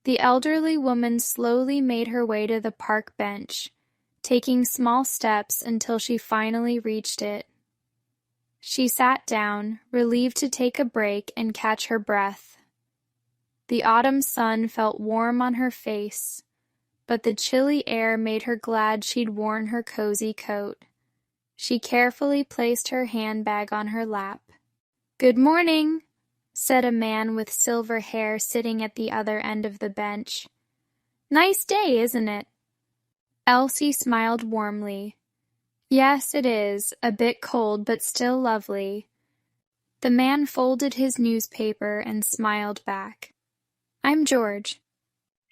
The elderly woman slowly made her way to the park bench, taking small steps until she finally reached it. She sat down, relieved to take a break and catch her breath. The autumn sun felt warm on her face, but the chilly air made her glad she'd worn her cozy coat. She carefully placed her handbag on her lap. "Good morning," said a man with silver hair sitting at the other end of the bench. "Nice day, isn't it?" Elsie smiled warmly. "Yes, it is, a bit cold, but still lovely." The man folded his newspaper and smiled back. "I'm George."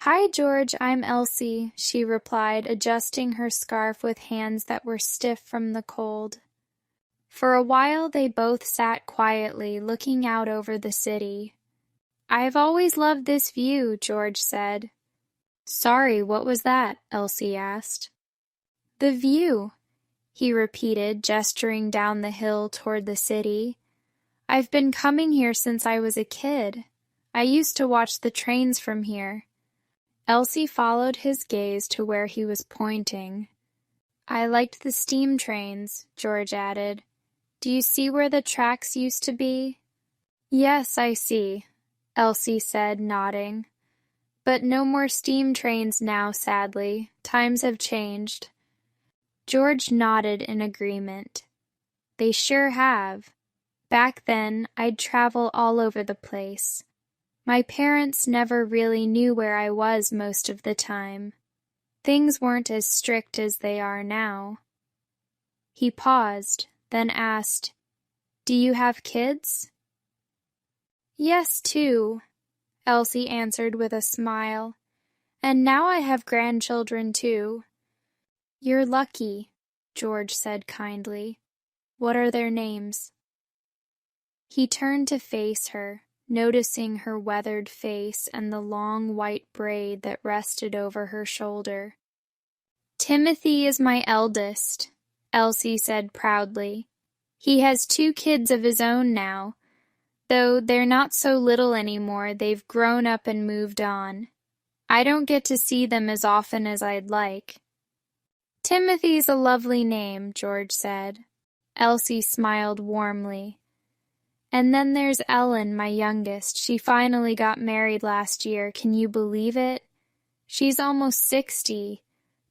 "Hi, George, I'm Elsie," she replied, adjusting her scarf with hands that were stiff from the cold. For a while they both sat quietly, looking out over the city. "I've always loved this view," George said. "Sorry, what was that?" Elsie asked. "The view," he repeated, gesturing down the hill toward the city. "I've been coming here since I was a kid. I used to watch the trains from here." Elsie followed his gaze to where he was pointing. "I liked the steam trains," George added. "Do you see where the tracks used to be?" "Yes, I see," Elsie said, nodding. "But no more steam trains now, sadly. Times have changed." George nodded in agreement. "They sure have. Back then, I'd travel all over the place. My parents never really knew where I was most of the time. Things weren't as strict as they are now." He paused, then asked, "Do you have kids?" "Yes, 2," Elsie answered with a smile. "And now I have grandchildren, too." "You're lucky," George said kindly. "What are their names?" He turned to face her, noticing her weathered face and the long white braid that rested over her shoulder. "Timothy is my eldest," Elsie said proudly. "He has 2 kids of his own now, though they're not so little anymore. They've grown up and moved on. I don't get to see them as often as I'd like." "Timothy's a lovely name," George said. Elsie smiled warmly. "And then there's Ellen, my youngest. She finally got married last year. Can you believe it? She's almost 60.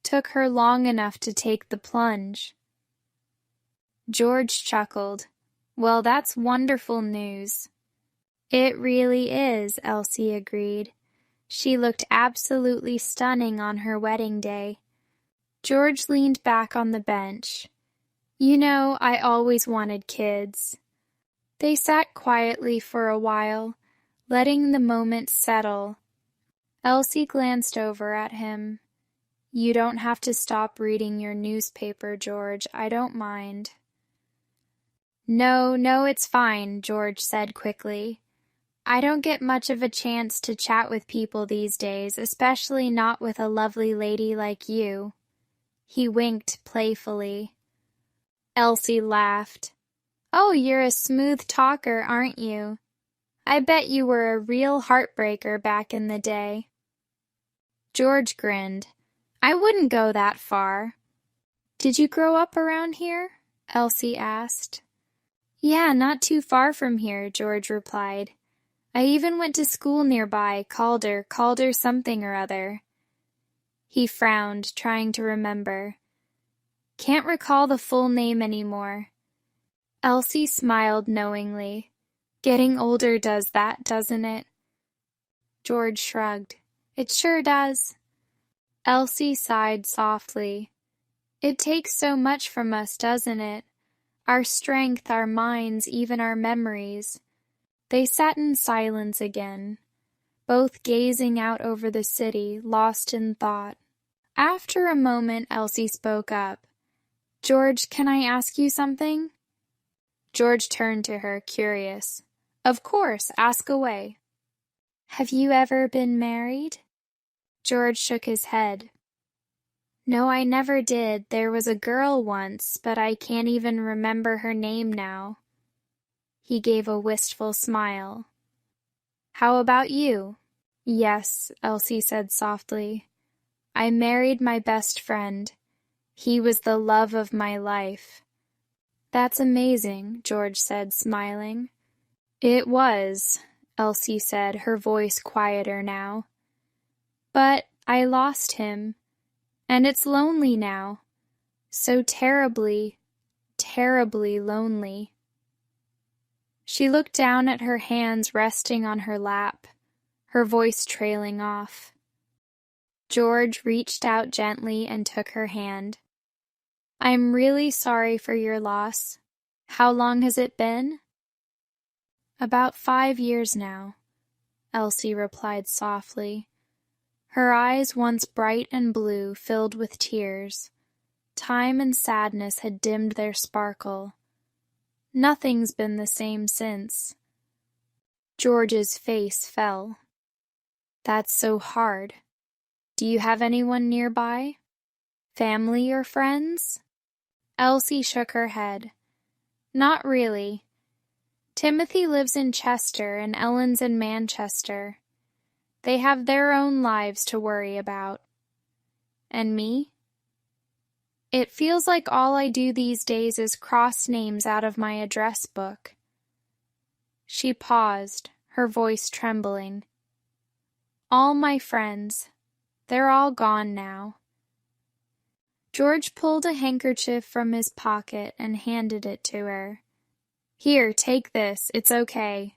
Took her long enough to take the plunge." George chuckled. "Well, that's wonderful news." "It really is," Elsie agreed. "She looked absolutely stunning on her wedding day." George leaned back on the bench. "You know, I always wanted kids." They sat quietly for a while, letting the moment settle. Elsie glanced over at him. "You don't have to stop reading your newspaper, George. I don't mind." No, it's fine," George said quickly. "I don't get much of a chance to chat with people these days, especially not with a lovely lady like you." He winked playfully. Elsie laughed. "Oh, you're a smooth talker, aren't you? I bet you were a real heartbreaker back in the day." George grinned. "I wouldn't go that far." "Did you grow up around here?" Elsie asked. "Yeah, not too far from here," George replied. "I even went to school nearby, Calder something or other." He frowned, trying to remember. "Can't recall the full name anymore." Elsie smiled knowingly. "Getting older does that, doesn't it?" George shrugged. "It sure does." Elsie sighed softly. "It takes so much from us, doesn't it? Our strength, our minds, even our memories." They sat in silence again, both gazing out over the city, lost in thought. After a moment, Elsie spoke up. "George, can I ask you something?" George turned to her, curious. "Of course, ask away." "Have you ever been married?" George shook his head. "No, I never did. There was a girl once, but I can't even remember her name now." He gave a wistful smile. "How about you? Yes, Elsie said softly. I married my best friend. He was the love of my life. That's amazing, George said, smiling. It was, Elsie said, her voice quieter now. But I lost him, and it's lonely now. So terribly, terribly lonely. She looked down at her hands resting on her lap, her voice trailing off. George reached out gently and took her hand. I'm really sorry for your loss. How long has it been? About 5 years now, Elsie replied softly. Her eyes, once bright and blue, filled with tears. Time and sadness had dimmed their sparkle. Nothing's been the same since. George's face fell. That's so hard. Do you have anyone nearby? Family or friends? Elsie shook her head. Not really. Timothy lives in Chester and Ellen's in Manchester. They have their own lives to worry about. And me? It feels like all I do these days is cross names out of my address book. She paused, her voice trembling. All my friends, they're all gone now. George pulled a handkerchief from his pocket and handed it to her. Here, take this, it's okay.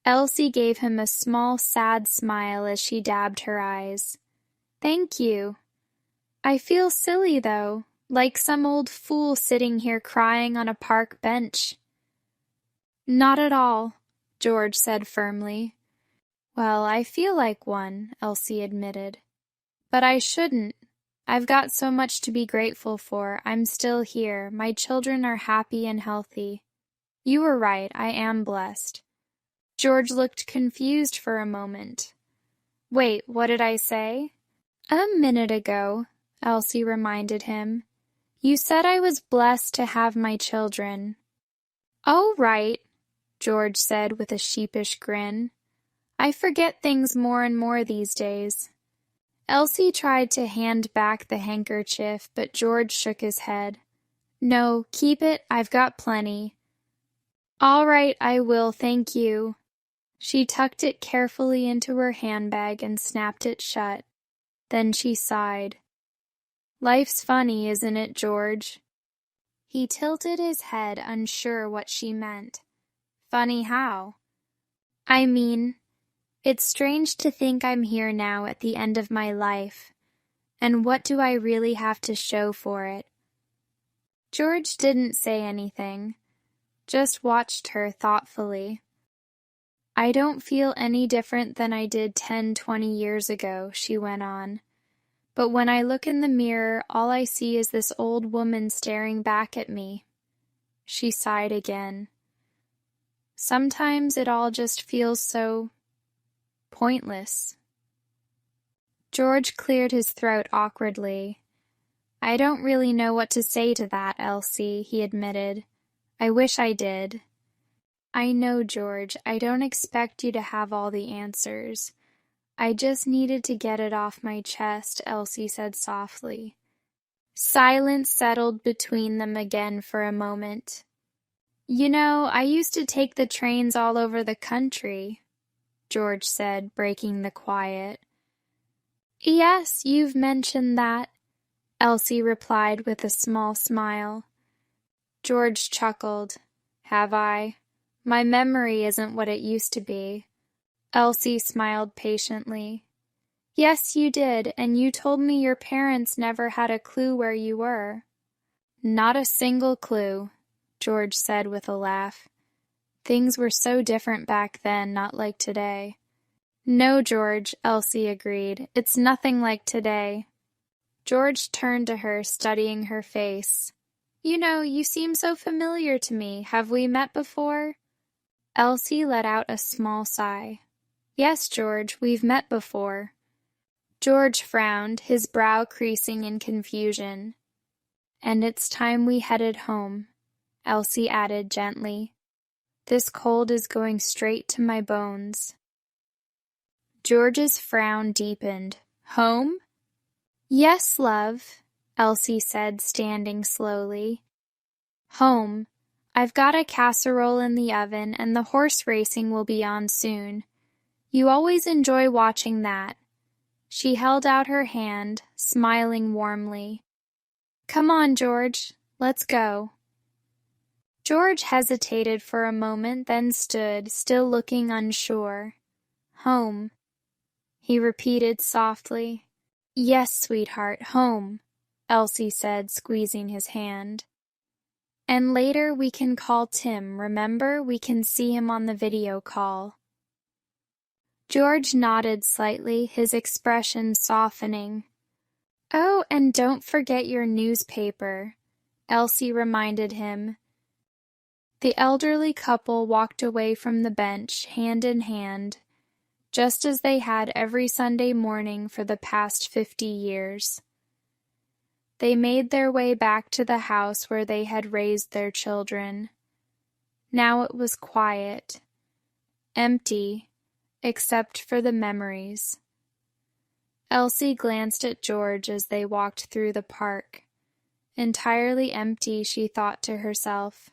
Elsie gave him a small, sad smile as she dabbed her eyes. Thank you. I feel silly, though, like some old fool sitting here crying on a park bench. Not at all, George said firmly. Well, I feel like one, Elsie admitted. But I shouldn't. I've got so much to be grateful for. I'm still here. My children are happy and healthy. You were right, I am blessed. George looked confused for a moment. Wait, what did I say? A minute ago, Elsie reminded him. You said I was blessed to have my children. Oh, right, George said with a sheepish grin. I forget things more and more these days. Elsie tried to hand back the handkerchief, but George shook his head. No, keep it, I've got plenty. All right, I will, thank you. She tucked it carefully into her handbag and snapped it shut. Then she sighed. Life's funny, isn't it, George? He tilted his head, unsure what she meant. Funny how? I mean, it's strange to think I'm here now at the end of my life, and what do I really have to show for it? George didn't say anything, just watched her thoughtfully. I don't feel any different than I did 10-20 years ago, she went on. But when I look in the mirror, all I see is this old woman staring back at me. She sighed again. Sometimes it all just feels so pointless. George cleared his throat awkwardly. I don't really know what to say to that, Elsie, he admitted. I wish I did. I know, George, I don't expect you to have all the answers. I just needed to get it off my chest, Elsie said softly. Silence settled between them again for a moment. You know, I used to take the trains all over the country, George said, breaking the quiet. Yes, you've mentioned that, Elsie replied with a small smile. George chuckled. Have I? My memory isn't what it used to be. Elsie smiled patiently. Yes, you did, and you told me your parents never had a clue where you were. Not a single clue, George said with a laugh. Things were so different back then, not like today. No, George, Elsie agreed. It's nothing like today. George turned to her, studying her face. You know, you seem so familiar to me. Have we met before? Elsie let out a small sigh. Yes, George, we've met before. George frowned, his brow creasing in confusion. And it's time we headed home, Elsie added gently. This cold is going straight to my bones. George's frown deepened. Home? Yes, love, Elsie said, standing slowly. Home. I've got a casserole in the oven, and the horse racing will be on soon. You always enjoy watching that. She held out her hand, smiling warmly. Come on, George, let's go. George hesitated for a moment, then stood, still looking unsure. Home, he repeated softly. Yes, sweetheart, home, Elsie said, squeezing his hand. And later we can call Tim, remember? We can see him on the video call. George nodded slightly, his expression softening. Oh, and don't forget your newspaper, Elsie reminded him. The elderly couple walked away from the bench, hand in hand, just as they had every Sunday morning for the past 50 years. They made their way back to the house where they had raised their children. Now it was quiet, empty, except for the memories. Elsie glanced at George as they walked through the park. Entirely empty, she thought to herself.